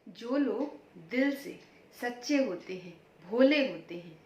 जो लोग दिल से सच्चे होते हैं, भोले होते हैं,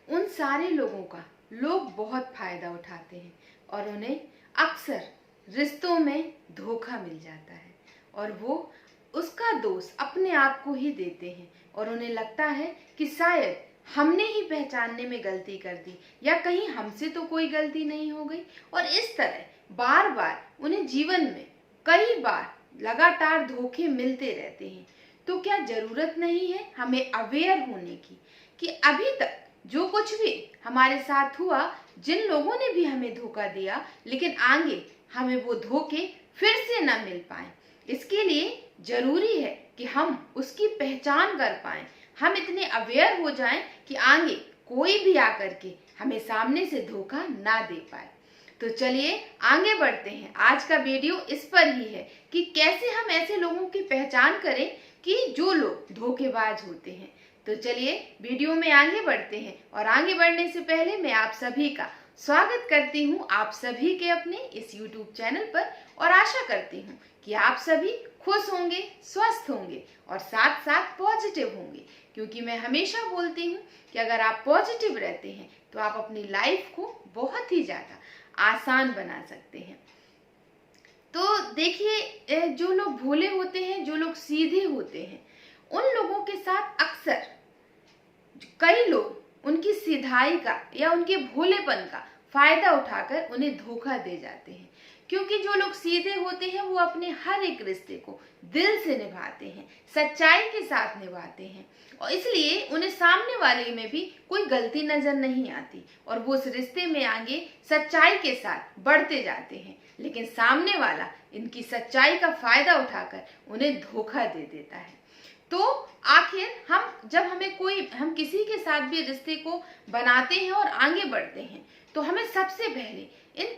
उन सारे लोगों का लोग बहुत फायदा उठाते हैं और उन्हें अक्सर रिश्तों में धोखा मिल जाता है और वो उसका दोष अपने आप को ही देते हैं और उन्हें लगता है कि शायद हमने ही पहचानने में गलती कर दी या कहीं हमसे तो कोई गलती नहीं हो गई। और इस तरह बार बार उन्हें जीवन में कई बार लगातार धोखे मिलते रहते हैं। तो क्या जरूरत नहीं है हमें अवेयर होने की कि अभी तक जो कुछ भी हमारे साथ हुआ, जिन लोगों ने भी हमें धोखा दिया, लेकिन आगे हमें वो धोखे फिर से न मिल पाए। इसके लिए जरूरी है कि हम उसकी पहचान कर पाएं, हम इतने अवेयर हो जाएं कि आगे कोई भी आकर के हमें सामने से धोखा ना दे पाए। तो चलिए आगे बढ़ते हैं। आज का वीडियो इस पर ही है कि कैसे हम ऐसे लोगों की पहचान करें कि जो लोग धोखेबाज होते हैं। तो चलिए वीडियो में आगे बढ़ते हैं और आगे बढ़ने से पहले मैं आप सभी का स्वागत करती हूँ आप सभी के अपने इस YouTube चैनल पर और आशा करती हूँ कि आप सभी खुश होंगे, स्वस्थ होंगे और साथ साथ पॉजिटिव होंगे, क्योंकि मैं हमेशा बोलती हूँ कि अगर आप पॉजिटिव रहते हैं तो आप अपनी लाइफ को बहुत ही ज़्यादा आसान बना सकते हैं। तो देखिए, जो लोग भोले होते हैं, जो लोग सीधे होते हैं, उन लोगों के साथ अक्सर कई लोग उनकी सीधाई का या उनके भोलेपन का फायदा उठाकर उन्हें धोखा दे जाते हैं। क्योंकि जो लोग सीधे होते हैं वो अपने हर एक रिश्ते को दिल से निभाते हैं, सच्चाई के साथ निभाते हैं और इसलिए उन्हें सामने वाले में भी कोई गलती नजर नहीं आती और वो उस रिश्ते में आगे सच्चाई के साथ बढ़ते जाते हैं। लेकिन सामने वाला इनकी सच्चाई का फायदा उठाकर उन्हें धोखा दे देता है। तो आखिर हम किसी के साथ भी रिश्ते को बनाते हैं और आगे बढ़ते हैं तो हमें सबसे पहले इन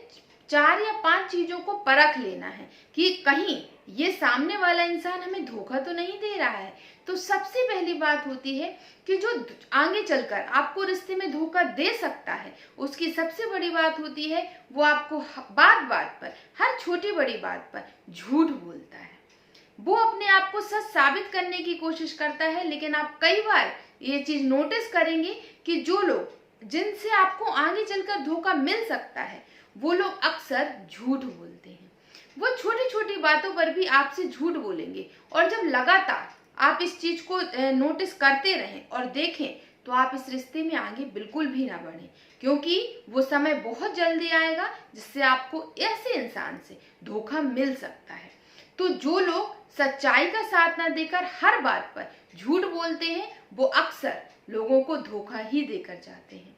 4 या 5 चीजों को परख लेना है कि कहीं ये सामने वाला इंसान हमें धोखा तो नहीं दे रहा है। तो सबसे पहली बात होती है कि जो आगे चलकर आपको रिश्ते में धोखा दे सकता है, उसकी सबसे बड़ी बात होती है वो आपको बात बात पर, हर छोटी बड़ी बात पर झूठ बोलता है। वो अपने आप को सच साबित करने की कोशिश करता है, लेकिन आप कई बार ये चीज नोटिस करेंगे कि जो लोग जिनसे आपको आगे चलकर धोखा मिल सकता है वो लोग अक्सर झूठ बोलते हैं। वो छोटी छोटी बातों पर भी आपसे झूठ बोलेंगे और जब लगातार आप इस चीज को नोटिस करते रहें और देखें तो आप इस रिश्ते में आगे बिल्कुल भी ना बढ़ें, क्योंकि वो समय बहुत जल्दी आएगा जिससे आपको ऐसे इंसान से धोखा मिल सकता है। तो जो लोग सच्चाई का साथ न देकर हर बात पर झूठ बोलते हैं वो अक्सर लोगों को धोखा ही देकर जाते हैं।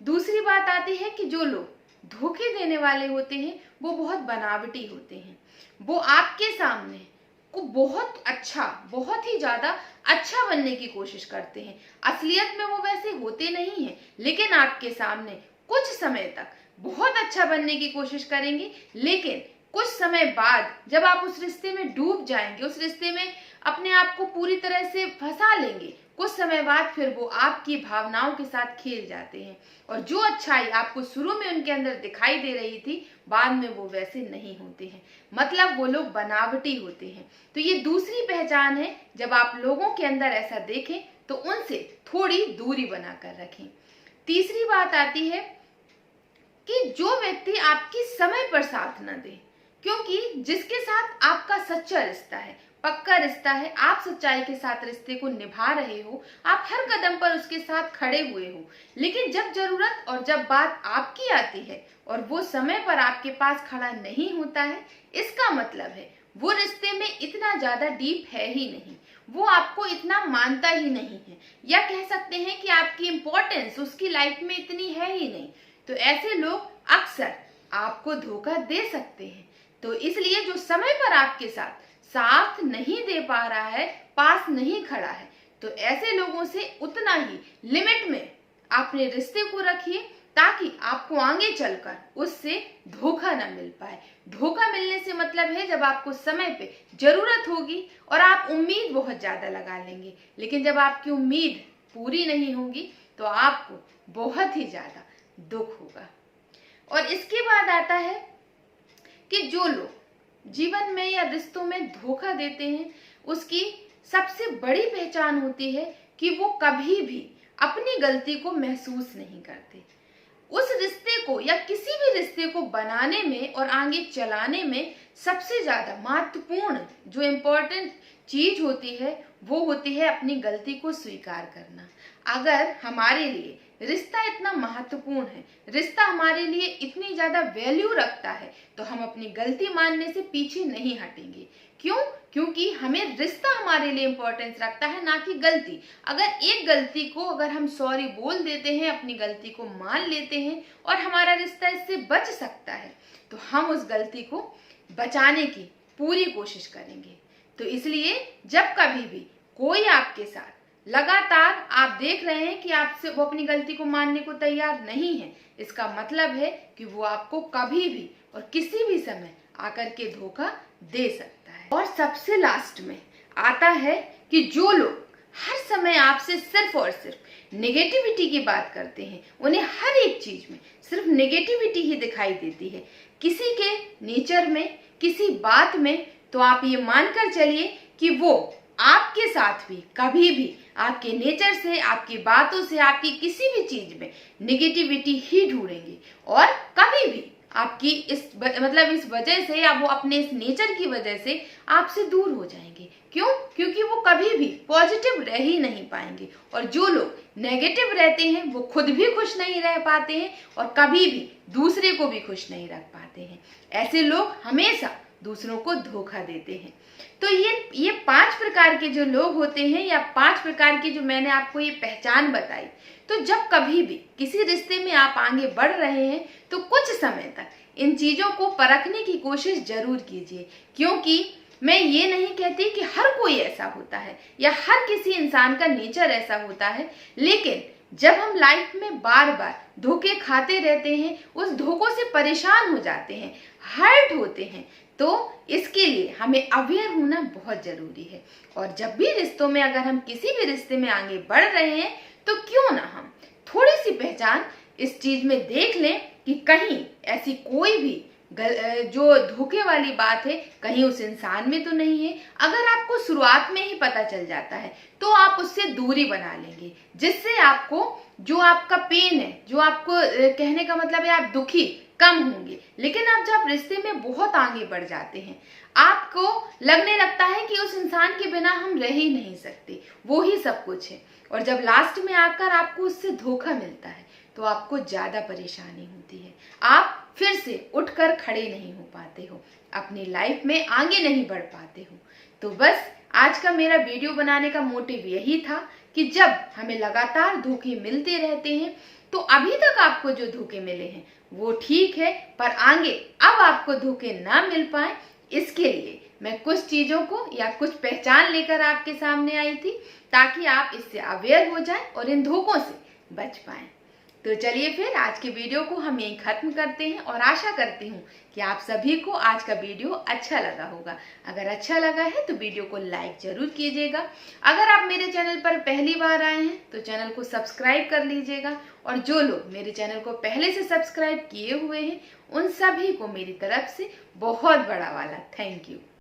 दूसरी बात आती है कि जो लोग धोखे देने वाले होते हैं वो बहुत बनावटी होते हैं। वो आपके सामने को बहुत ही ज्यादा अच्छा बनने की कोशिश करते हैं। असलियत में वो वैसे होते नहीं हैं, लेकिन आपके सामने कुछ समय तक बहुत अच्छा बनने की कोशिश करेंगे, लेकिन कुछ समय बाद जब आप उस रिश्ते में डूब जाएंगे, उस रिश्ते में अपने आप को पूरी तरह से फंसा लेंगे, कुछ समय बाद फिर वो आपकी भावनाओं के साथ खेल जाते हैं और जो अच्छाई आपको शुरू में उनके अंदर दिखाई दे रही थी बाद में वो वैसे नहीं होते हैं। मतलब वो लोग बनावटी होते हैं। तो ये दूसरी पहचान है। जब आप लोगों के अंदर ऐसा देखें तो उनसे थोड़ी दूरी बनाकर रखें। तीसरी बात आती है कि जो व्यक्ति आपकी समय पर साथ न दे, क्योंकि जिसके साथ आपका सच्चा रिश्ता है, पक्का रिश्ता है, आप सच्चाई के साथ रिश्ते को निभा रहे हो, आप हर कदम पर उसके साथ खड़े हुए हो, लेकिन जब जरूरत और जब बात आपकी आती है और वो समय पर आपके पास खड़ा नहीं होता है, इसका मतलब है वो रिश्ते में इतना ज्यादा डीप है ही नहीं, वो आपको इतना मानता ही नहीं है, या कह सकते हैं कि आपकी इम्पोर्टेंस उसकी लाइफ में इतनी है ही नहीं। तो ऐसे लोग अक्सर आपको धोखा दे सकते हैं। तो इसलिए जो समय पर आपके साथ नहीं दे पा रहा है, पास नहीं खड़ा है, तो ऐसे लोगों से उतना ही लिमिट में अपने रिश्ते को रखिए ताकि आपको आगे चलकर उससे धोखा न मिल पाए। धोखा मिलने से मतलब है जब आपको समय पे जरूरत होगी और आप उम्मीद बहुत ज्यादा लगा लेंगे, लेकिन जब आपकी उम्मीद पूरी नहीं होगी तो आपको बहुत ही ज्यादा दुख होगा। और इसके बाद आता है कि जो लोग जीवन में या रिश्तों में धोखा देते हैं उसकी सबसे बड़ी पहचान होती है कि वो कभी भी अपनी गलती को महसूस नहीं करते। उस रिश्ते को या किसी भी रिश्ते को बनाने में और आगे चलाने में सबसे ज्यादा महत्वपूर्ण जो इम्पोर्टेंट चीज होती है वो होती है अपनी गलती को स्वीकार करना। अगर हमारे लिए रिश्ता इतना महत्वपूर्ण है, रिश्ता हमारे लिए इतनी ज्यादा वैल्यू रखता है, तो हम अपनी गलती मानने से पीछे नहीं हटेंगे। क्यों? क्योंकि हमें रिश्ता हमारे लिए इम्पोर्टेंस रखता है, ना कि गलती। अगर एक गलती को अगर हम सॉरी बोल देते हैं, अपनी गलती को मान लेते हैं और हमारा रिश्ता इससे बच सकता है, तो हम उस गलती को बचाने की पूरी कोशिश करेंगे। तो इसलिए जब कभी भी कोई आपके साथ लगातार आप देख रहे हैं कि आपसे वो अपनी गलती को मानने को तैयार नहीं है, इसका मतलब है कि वो आपको कभी भी और किसी भी समय आकर के धोखा दे सकता है। और सबसे लास्ट में आता है कि जो लोग हर समय आपसे सिर्फ और सिर्फ नेगेटिविटी की बात करते हैं, उन्हें हर एक चीज में सिर्फ नेगेटिविटी ही दिखाई देती है, किसी के नेचर में, किसी बात में, तो आप ये मानकर चलिए कि वो आपके साथ भी कभी भी आपके नेचर से, आपकी बातों से, आपकी किसी भी चीज में नेगेटिविटी ही ढूंढेंगे और कभी भी आपकी इस वजह से या वो अपने इस नेचर की वजह से आपसे दूर हो जाएंगे। क्यों? क्योंकि वो कभी भी पॉजिटिव रह ही नहीं पाएंगे। और जो लोग नेगेटिव रहते हैं वो खुद भी खुश नहीं रह पाते हैं और कभी भी दूसरे को भी खुश नहीं रख पाते हैं। ऐसे लोग हमेशा दूसरों को धोखा देते हैं। तो ये 5 प्रकार के जो लोग होते हैं या 5 प्रकार की जो मैंने आपको ये पहचान बताई, तो जब कभी भी किसी रिश्ते में आप आगे बढ़ रहे हैं तो कुछ समय तक इन चीजों को परखने की कोशिश जरूर कीजिए। क्योंकि मैं ये नहीं कहती कि हर कोई ऐसा होता है या हर किसी इंसान का नेचर ऐसा होता है, लेकिन जब हम लाइफ में बार बार धोखे खाते रहते हैं, उस धोखों से परेशान हो जाते हैं, हर्ट होते हैं, तो इसके लिए हमें अवेयर होना बहुत जरूरी है। और जब भी रिश्तों में, अगर हम किसी भी रिश्ते में आगे बढ़ रहे हैं, तो क्यों ना हम थोड़ी सी पहचान इस चीज में देख लें कि कहीं ऐसी कोई भी जो धोखे वाली बात है कहीं उस इंसान में तो नहीं है। अगर आपको शुरुआत में ही पता चल जाता है तो आप उससे दूरी बना लेंगे, जिससे आपको जो आपका पेन है, जो आपको कहने का मतलब है आप दुखी कम होंगे। लेकिन आप जब रिश्ते में बहुत आगे बढ़ जाते हैं, आपको लगने लगता है कि उस इंसान के बिना हम रह ही नहीं सकते, वो ही सब कुछ है। और जब लास्ट में आकर आपको उससे धोखा मिलता है तो आपको ज्यादा परेशानी होती है, आप फिर से उठकर खड़े नहीं हो पाते हो, अपनी लाइफ में आगे नहीं बढ़ पाते हो। तो बस आज का मेरा वीडियो बनाने का मोटिव यही था कि जब हमें लगातार धोखे मिलते रहते हैं, तो अभी तक आपको जो धोखे मिले हैं वो ठीक है, पर आगे अब आपको धोखे ना मिल पाए, इसके लिए मैं कुछ चीजों को या कुछ पहचान लेकर आपके सामने आई थी, ताकि आप इससे अवेयर हो जाएं और इन धोखों से बच पाएं। तो चलिए फिर आज के वीडियो को हम यहीं खत्म करते हैं और आशा करती हूँ कि आप सभी को आज का वीडियो अच्छा लगा होगा। अगर अच्छा लगा है तो वीडियो को लाइक जरूर कीजिएगा। अगर आप मेरे चैनल पर पहली बार आए हैं तो चैनल को सब्सक्राइब कर लीजिएगा। और जो लोग मेरे चैनल को पहले से सब्सक्राइब किए हुए हैं उन सभी को मेरी तरफ से बहुत बड़ा वाला थैंक यू।